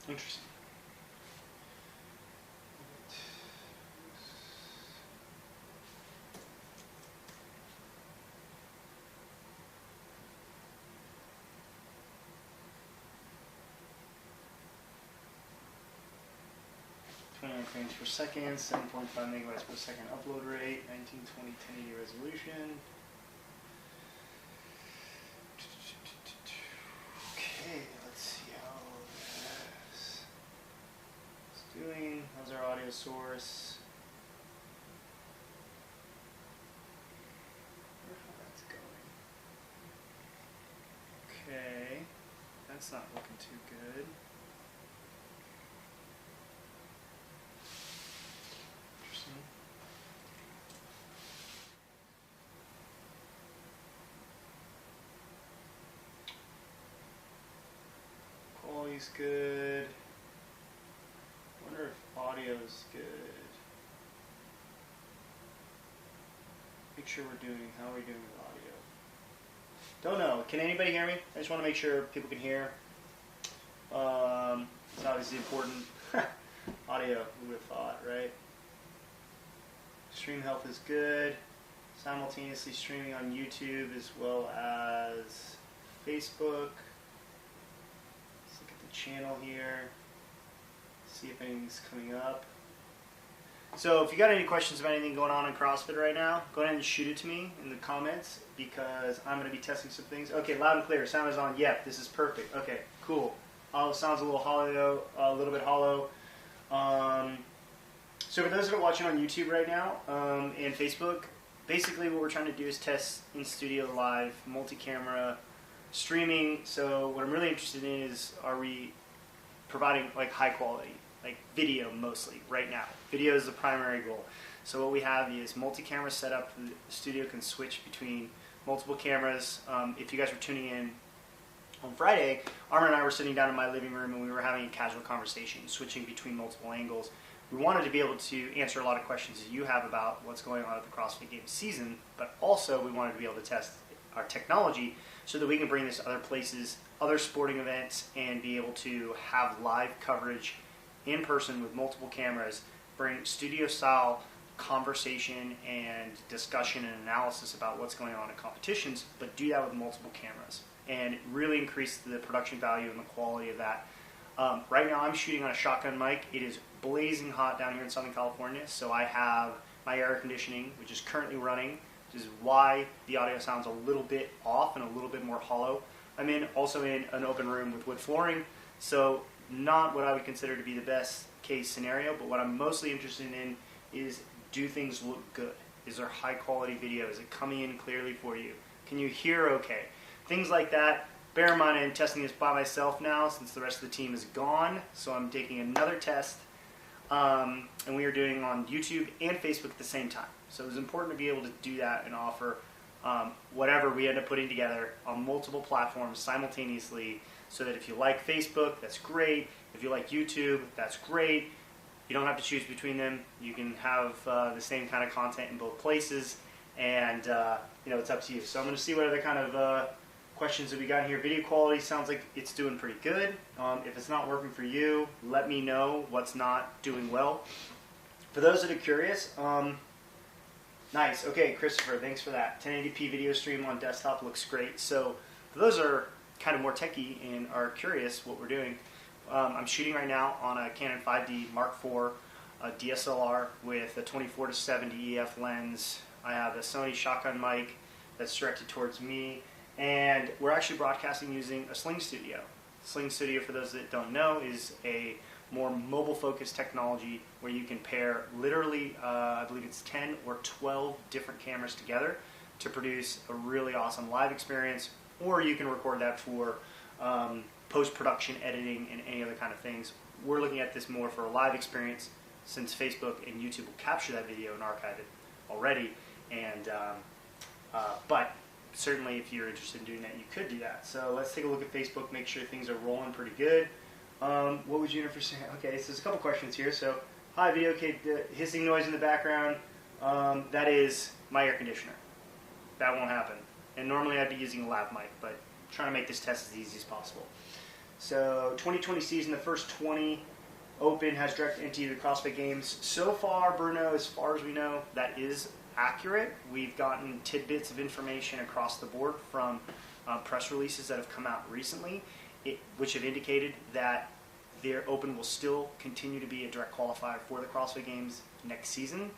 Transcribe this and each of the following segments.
Interesting. Frames per second, 7.5 megabytes per second upload rate, 1920 1080 resolution. Okay, let's see how this is doing. How's our audio source? I wonder how that's going. Okay, that's not looking too good. Quality's good. Wonder if audio's good. Make sure we're doing. How are we doing with audio? Don't know. Can anybody hear me? I just want to make sure people can hear. It's obviously important. Audio, who would have thought, right? Stream health is good. Simultaneously streaming on YouTube as well as Facebook. Let's look at the channel here. See if anything's coming up. So if you got any questions about anything going on in CrossFit right now, go ahead and shoot it to me in the comments because I'm going to be testing some things. Okay, loud and clear. Sound is on. Yep, this is perfect. Okay, cool. Sounds a little hollow, a little bit hollow. So for those that are watching on YouTube right now and Facebook, basically what we're trying to do is test in studio live, multi-camera streaming. So what I'm really interested in is, are we providing like high quality, like video mostly right now. Video is the primary goal. So what we have is multi-camera setup. The studio can switch between multiple cameras. If you guys were tuning in on Friday, Armin and I were sitting down in my living room and we were having a casual conversation, switching between multiple angles. We wanted to be able to answer a lot of questions that you have about what's going on at the CrossFit Games season, but also we wanted to be able to test our technology so that we can bring this to other places, other sporting events, and be able to have live coverage in person with multiple cameras, bring studio-style conversation and discussion and analysis about what's going on in competitions, but do that with multiple cameras and really increase the production value and the quality of that. Right now I'm shooting on a shotgun mic. It is blazing hot down here in Southern California, so I have my air conditioning, which is currently running, which is why the audio sounds a little bit off and a little bit more hollow. I'm also in an open room with wood flooring, so not what I would consider to be the best case scenario, but what I'm mostly interested in is, do things look good? Is there high quality video? Is it coming in clearly for you? Can you hear okay? Things like that. Bear in mind I'm testing this by myself now since the rest of the team is gone, so I'm taking another test, and we are doing on YouTube and Facebook at the same time. So it was important to be able to do that and offer whatever we end up putting together on multiple platforms simultaneously, so that if you like Facebook, that's great. If you like YouTube, that's great. You don't have to choose between them. You can have the same kind of content in both places, and it's up to you. So I'm going to see what other kind of questions that we got here. Video quality sounds like it's doing pretty good. If it's not working for you, let me know what's not doing well. For those that are curious, nice. Okay, Christopher, thanks for that. 1080p video stream on desktop looks great. So for those that are kind of more techie and are curious what we're doing, I'm shooting right now on a Canon 5D Mark IV DSLR with a 24-70 EF lens. I have a Sony shotgun mic that's directed towards me, and we're actually broadcasting using a Sling Studio. Sling Studio, for those that don't know, is a more mobile-focused technology where you can pair literally, I believe it's 10 or 12 different cameras together to produce a really awesome live experience, or you can record that for post-production editing and any other kind of things. We're looking at this more for a live experience since Facebook and YouTube will capture that video and archive it already. And but certainly if you're interested in doing that, you could do that. So let's take a look at Facebook, make sure things are rolling pretty good. What would Jennifer say? Okay, so there's a couple questions here. So, hi, video, okay, the hissing noise in the background, that is my air conditioner. That won't happen. And normally I'd be using a lav mic, but I'm trying to make this test as easy as possible. So 2020 season, the first 20 Open has direct entry to the CrossFit Games. So far, Bruno, as far as we know, that is accurate. We've gotten tidbits of information across the board from press releases that have come out recently, which have indicated that their Open will still continue to be a direct qualifier for the CrossFit Games next season.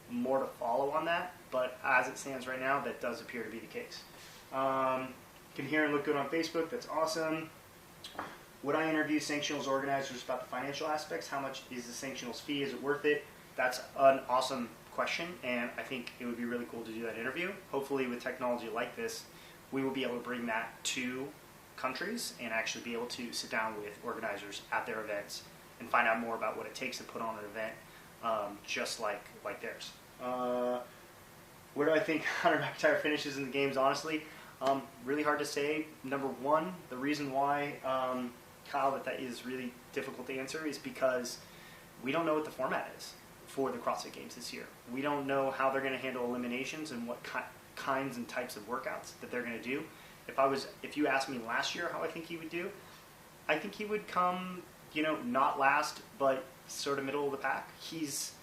More to follow on that, but as it stands right now, that does appear to be the case. Can hear and look good on Facebook. That's awesome. Would I interview Sanctionals organizers about the financial aspects? How much is the Sanctionals fee? Is it worth it? That's an awesome question, and I think it would be really cool to do that interview. Hopefully with technology like this, we will be able to bring that to countries and actually be able to sit down with organizers at their events and find out more about what it takes to put on an event just like theirs. Where do I think Hunter McIntyre finishes in the games, honestly? Really hard to say. Number one, the reason why, Kyle, that is really difficult to answer is because we don't know what the format is for the CrossFit Games this year. We don't know how they're going to handle eliminations and what kinds and types of workouts that they're going to do. If you asked me last year how I think he would do, I think he would come, not last, but sort of middle of the pack. He's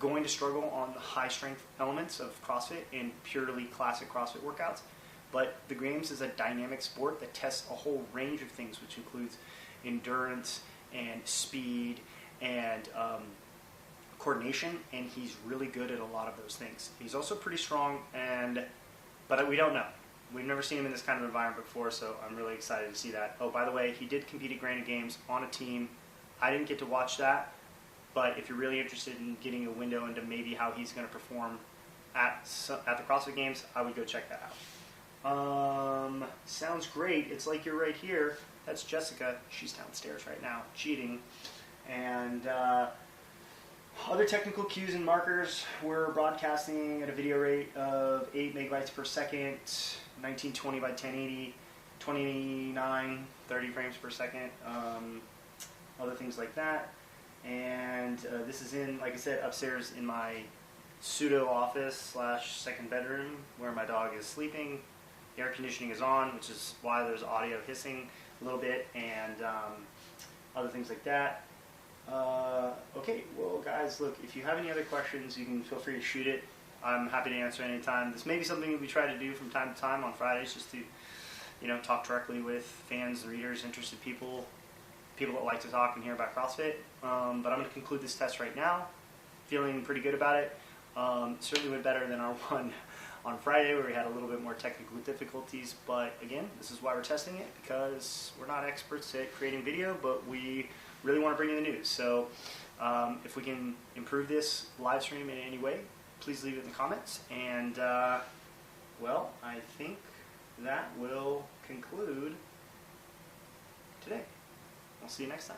going to struggle on the high strength elements of CrossFit and purely classic CrossFit workouts. But the Games is a dynamic sport that tests a whole range of things, which includes endurance and speed and coordination, and he's really good at a lot of those things. He's also pretty strong, but we don't know. We've never seen him in this kind of environment before, so I'm really excited to see that. Oh, by the way, he did compete at Granite Games on a team. I didn't get to watch that, but if you're really interested in getting a window into maybe how he's going to perform at the CrossFit Games, I would go check that out. Sounds great. It's like you're right here. That's Jessica. She's downstairs right now, cheating. And other technical cues and markers, we're broadcasting at a video rate of 8 megabytes per second, 1920 by 1080, 29, 30 frames per second, other things like that. And this is in, like I said, upstairs in my pseudo office / second bedroom where my dog is sleeping. The air conditioning is on, which is why there's audio hissing a little bit, and other things like that. Okay, well guys, look, if you have any other questions, you can feel free to shoot it. I'm happy to answer anytime. This may be something that we try to do from time to time on Fridays, just to, talk directly with fans, readers, interested people that like to talk and hear about CrossFit. But I'm going to conclude this test right now. Feeling pretty good about it. Certainly went better than our one on Friday where we had a little bit more technical difficulties. But again, this is why we're testing it, because we're not experts at creating video, but we really want to bring you the news. So if we can improve this live stream in any way, please leave it in the comments. And, well, I think that will conclude today. I'll see you next time.